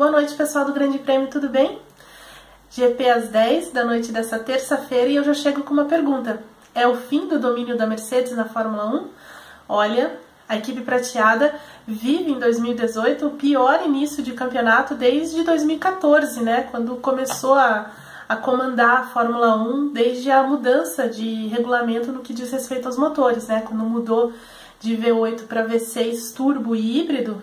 Boa noite, pessoal do Grande Prêmio, tudo bem? GP às 10 da noite dessa terça-feira e eu já chego com uma pergunta. É o fim do domínio da Mercedes na Fórmula 1? Olha, a equipe prateada vive em 2018 o pior início de campeonato desde 2014, né? Quando começou a comandar a Fórmula 1 desde a mudança de regulamento no que diz respeito aos motores, né? Quando mudou de V8 para V6 turbo e híbrido,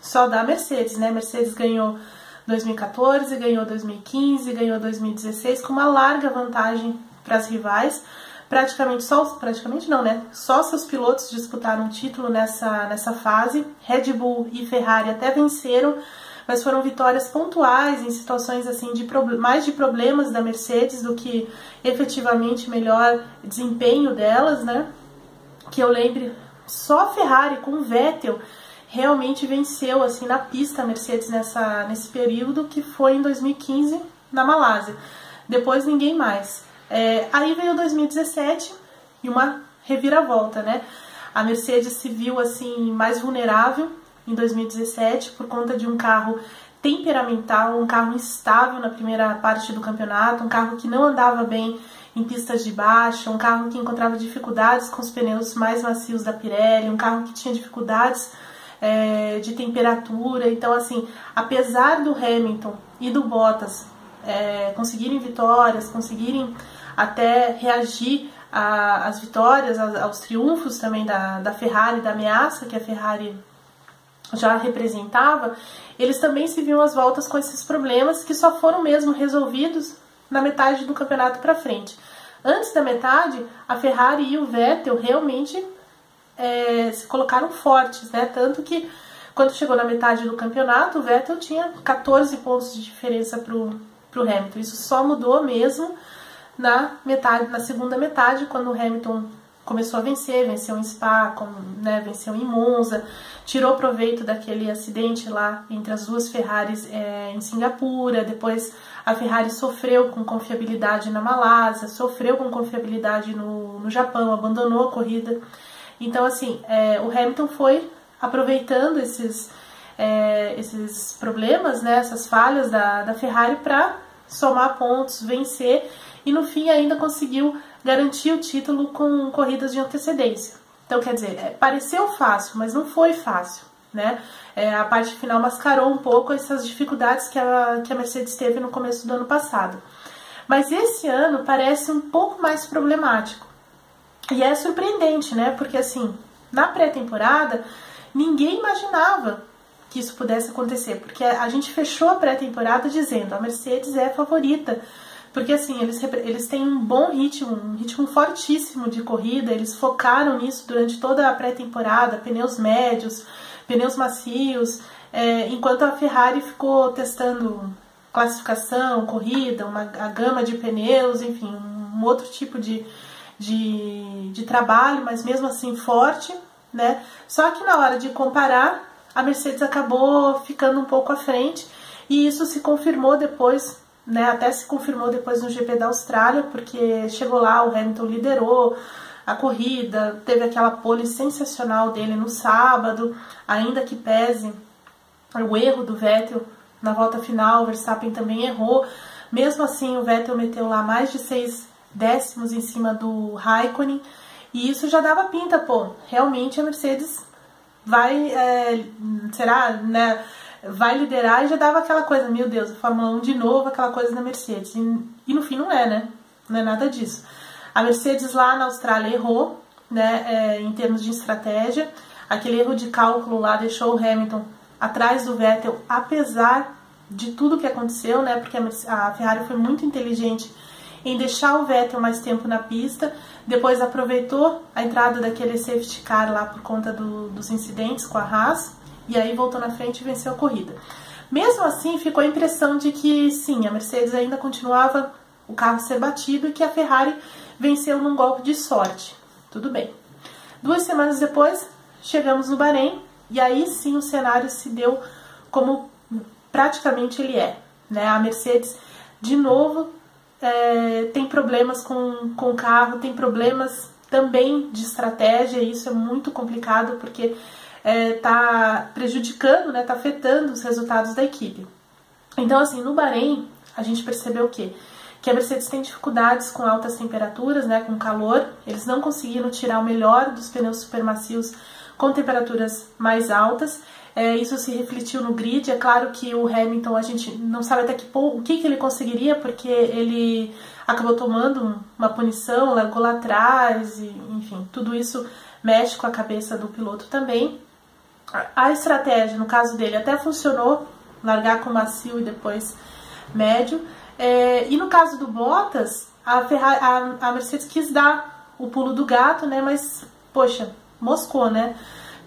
só da Mercedes, né? Mercedes ganhou 2014, ganhou 2015, ganhou 2016 com uma larga vantagem para as rivais. Praticamente não, né? Só seus pilotos disputaram o título nessa fase. Red Bull e Ferrari até venceram, mas foram vitórias pontuais em situações assim mais de problemas da Mercedes do que efetivamente melhor desempenho delas, né? Que eu lembre, só a Ferrari com o Vettel realmente venceu assim na pista a Mercedes nesse período, que foi em 2015 na Malásia. Depois ninguém mais. Aí veio 2017 e uma reviravolta, né? A Mercedes se viu assim mais vulnerável em 2017 por conta de um carro temperamental, um carro instável na primeira parte do campeonato, um carro que não andava bem em pistas de baixa, um carro que encontrava dificuldades com os pneus mais macios da Pirelli, um carro que tinha dificuldades de temperatura. Então, assim, apesar do Hamilton e do Bottas conseguirem vitórias, conseguirem até reagir às vitórias, aos triunfos também da Ferrari, da ameaça que a Ferrari já representava, eles também se viam às voltas com esses problemas que só foram mesmo resolvidos na metade do campeonato para frente. Antes da metade, a Ferrari e o Vettel realmente se colocaram fortes, né? Tanto que quando chegou na metade do campeonato, o Vettel tinha 14 pontos de diferença pro Hamilton. Isso só mudou mesmo na segunda metade, quando o Hamilton começou a vencer, venceu em Spa, venceu em Monza, tirou proveito daquele acidente lá entre as duas Ferraris em Singapura. Depois a Ferrari sofreu com confiabilidade na Malásia, sofreu com confiabilidade no Japão, abandonou a corrida. Então, assim, o Hamilton foi aproveitando esses problemas, né, essas falhas da Ferrari para somar pontos, vencer, e no fim ainda conseguiu garantir o título com corridas de antecedência. Então, quer dizer, pareceu fácil, mas não foi fácil, né? A parte final mascarou um pouco essas dificuldades que a Mercedes teve no começo do ano passado. Mas esse ano parece um pouco mais problemático. E é surpreendente, né? Porque, assim, na pré-temporada, ninguém imaginava que isso pudesse acontecer. Porque a gente fechou a pré-temporada dizendo a Mercedes é a favorita. Porque, assim, eles têm um bom ritmo, um ritmo fortíssimo de corrida. Eles focaram nisso durante toda a pré-temporada, pneus médios, pneus macios, enquanto a Ferrari ficou testando classificação, corrida, a gama de pneus, enfim, um outro tipo de trabalho, mas mesmo assim forte, né? Só que na hora de comparar, a Mercedes acabou ficando um pouco à frente, e isso se confirmou depois, né? Até se confirmou depois no GP da Austrália, porque chegou lá, o Hamilton liderou a corrida, teve aquela pole sensacional dele no sábado, ainda que pese o erro do Vettel na volta final, o Verstappen também errou. Mesmo assim, o Vettel meteu lá mais de 6 décimos em cima do Raikkonen, e isso já dava pinta, pô, realmente a Mercedes vai, vai liderar, e já dava aquela coisa, meu Deus, a Fórmula 1 de novo, aquela coisa da Mercedes, e no fim não é, né, não é nada disso. A Mercedes lá na Austrália errou, né, em termos de estratégia, aquele erro de cálculo lá deixou o Hamilton atrás do Vettel, apesar de tudo que aconteceu, né, porque a Ferrari foi muito inteligente em deixar o Vettel mais tempo na pista, depois aproveitou a entrada daquele safety car lá por conta dos incidentes com a Haas, e aí voltou na frente e venceu a corrida. Mesmo assim, ficou a impressão de que sim, a Mercedes ainda continuava o carro ser batido e que a Ferrari venceu num golpe de sorte. Tudo bem. 2 semanas depois, chegamos no Bahrein, e aí sim o cenário se deu como praticamente ele é, né? A Mercedes, de novo, tem problemas com o carro, tem problemas também de estratégia, e isso é muito complicado porque está prejudicando, né, está afetando os resultados da equipe. Então, assim, no Bahrein, a gente percebeu o quê? Que a Mercedes tem dificuldades com altas temperaturas, né, com calor. Eles não conseguiram tirar o melhor dos pneus super macios com temperaturas mais altas. Isso se refletiu no grid. É claro que o Hamilton, a gente não sabe até que ponto, o que ele conseguiria, porque ele acabou tomando uma punição, largou lá atrás, e, enfim, tudo isso mexe com a cabeça do piloto também. A estratégia, no caso dele, até funcionou, largar com macio e depois médio. E no caso do Bottas, a Mercedes quis dar o pulo do gato, né? Mas, poxa, moscou, né?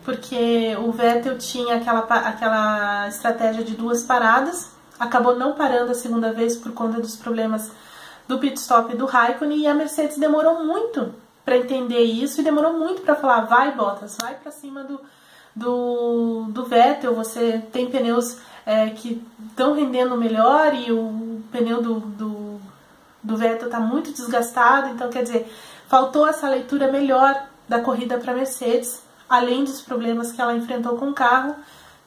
Porque o Vettel tinha aquela estratégia de 2 paradas, acabou não parando a segunda vez por conta dos problemas do pit stop do Raikkonen, e a Mercedes demorou muito para entender isso e demorou muito para falar: vai, Bottas, vai para cima do Vettel, você tem pneus que estão rendendo melhor e o pneu do Vettel está muito desgastado. Então, quer dizer, faltou essa leitura melhor da corrida para a Mercedes, além dos problemas que ela enfrentou com o carro.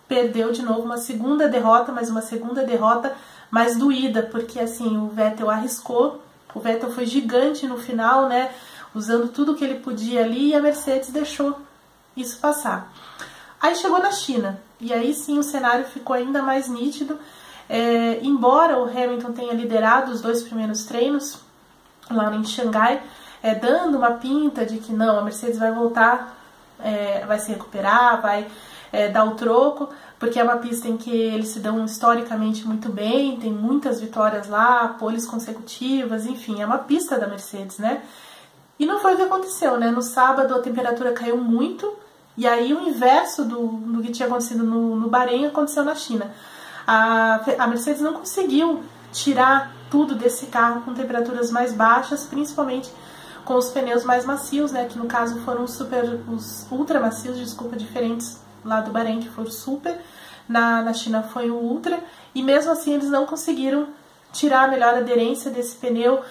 Perdeu de novo uma segunda derrota, mas uma segunda derrota mais doída, porque assim, o Vettel arriscou, o Vettel foi gigante no final, né, usando tudo que ele podia ali, e a Mercedes deixou isso passar. Aí chegou na China, e aí sim o cenário ficou ainda mais nítido. Embora o Hamilton tenha liderado os 2 primeiros treinos lá em Xangai, dando uma pinta de que não, a Mercedes vai voltar, vai se recuperar, vai dar o troco, porque é uma pista em que eles se dão historicamente muito bem, tem muitas vitórias lá, poles consecutivas, enfim, é uma pista da Mercedes, né? E não foi o que aconteceu, né? No sábado a temperatura caiu muito, e aí o inverso do que tinha acontecido no Bahrein aconteceu na China. A Mercedes não conseguiu tirar tudo desse carro com temperaturas mais baixas, principalmente com os pneus mais macios, né, que no caso foram os ultra macios, desculpa, diferentes lá do Bahrein, que foram super, na China foi o ultra, e mesmo assim eles não conseguiram tirar a melhor aderência desse pneu,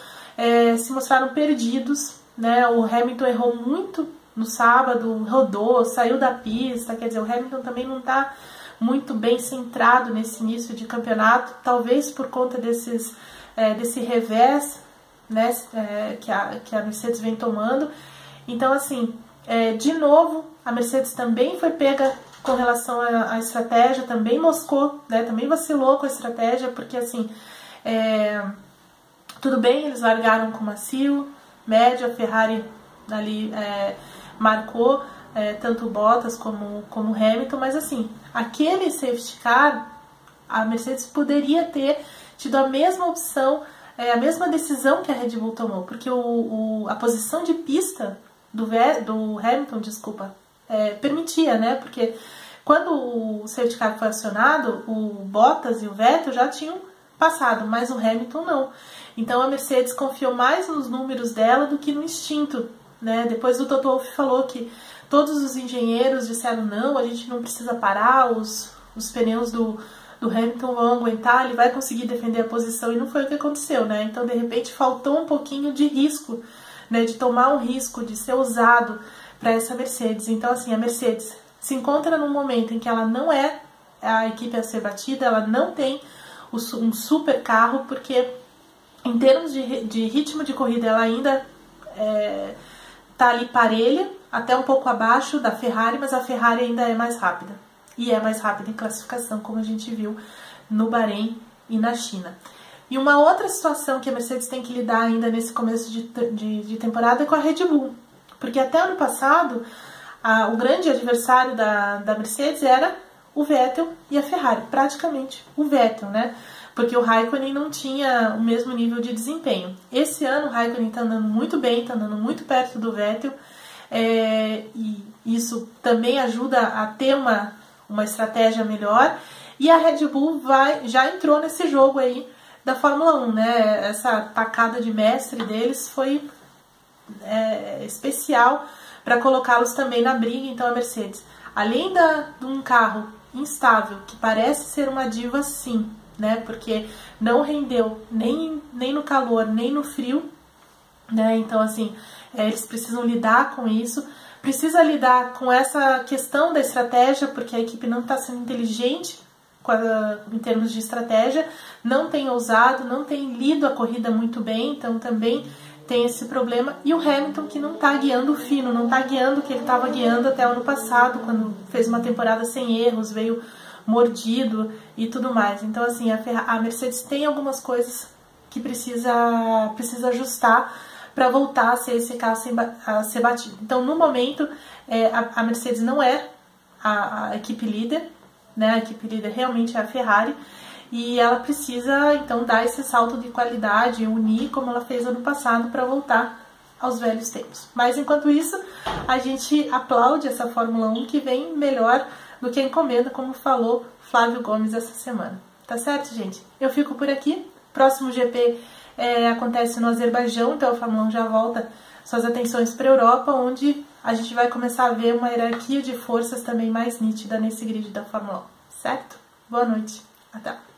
se mostraram perdidos, né, o Hamilton errou muito no sábado, rodou, saiu da pista, quer dizer, o Hamilton também não está muito bem centrado nesse início de campeonato, talvez por conta desse revés, né, que a Mercedes vem tomando. Então, assim, de novo, a Mercedes também foi pega com relação à estratégia, também moscou, né, também vacilou com a estratégia, porque, assim, tudo bem, eles largaram com macio, médio, a Ferrari ali marcou tanto o Bottas como o Hamilton, mas, assim, aquele safety car, a Mercedes poderia ter tido a mesma opção, a mesma decisão que a Red Bull tomou, porque a posição de pista do Hamilton, desculpa, permitia, né? Porque quando o safety car foi acionado, o Bottas e o Vettel já tinham passado, mas o Hamilton não. Então a Mercedes confiou mais nos números dela do que no instinto, né? Depois o Toto Wolff falou que todos os engenheiros disseram: não, a gente não precisa parar, os pneus do Hamilton vão aguentar, ele vai conseguir defender a posição, e não foi o que aconteceu, né? Então, de repente, faltou um pouquinho de risco, né? De tomar um risco, de ser usado para essa Mercedes. Então, assim, a Mercedes se encontra num momento em que ela não é a equipe a ser batida, ela não tem um super carro, porque em termos de ritmo de corrida ela ainda tá ali parelha, até um pouco abaixo da Ferrari, mas a Ferrari ainda é mais rápida. E é mais rápida em classificação, como a gente viu no Bahrein e na China. E uma outra situação que a Mercedes tem que lidar ainda nesse começo de temporada é com a Red Bull. Porque até ano passado, o grande adversário da Mercedes era o Vettel e a Ferrari. Praticamente o Vettel, né? Porque o Raikkonen não tinha o mesmo nível de desempenho. Esse ano o Raikkonen está andando muito bem, está andando muito perto do Vettel. E isso também ajuda a ter uma estratégia melhor, e a Red Bull já entrou nesse jogo aí da Fórmula 1, né? Essa tacada de mestre deles foi especial para colocá-los também na briga. Então a Mercedes, além de um carro instável, que parece ser uma diva sim, né? Porque não rendeu nem no calor, nem no frio, né? Então, assim, eles precisam lidar com isso. Precisa lidar com essa questão da estratégia, porque a equipe não está sendo inteligente em termos de estratégia, não tem ousado, não tem lido a corrida muito bem, então também tem esse problema. E o Hamilton, que não está guiando fino, não está guiando o que ele estava guiando até o ano passado, quando fez uma temporada sem erros, veio mordido e tudo mais. Então, assim, a Mercedes tem algumas coisas que precisa ajustar para voltar a ser esse carro a ser batido. Então, no momento, a Mercedes não é a equipe líder, né? A equipe líder realmente é a Ferrari, e ela precisa, então, dar esse salto de qualidade, unir como ela fez ano passado para voltar aos velhos tempos. Mas, enquanto isso, a gente aplaude essa Fórmula 1 que vem melhor do que a encomenda, como falou Flávio Gomes essa semana. Tá certo, gente? Eu fico por aqui. Próximo GP acontece no Azerbaijão, então a Fórmula 1 já volta suas atenções para a Europa, onde a gente vai começar a ver uma hierarquia de forças também mais nítida nesse grid da Fórmula 1, certo? Boa noite, até!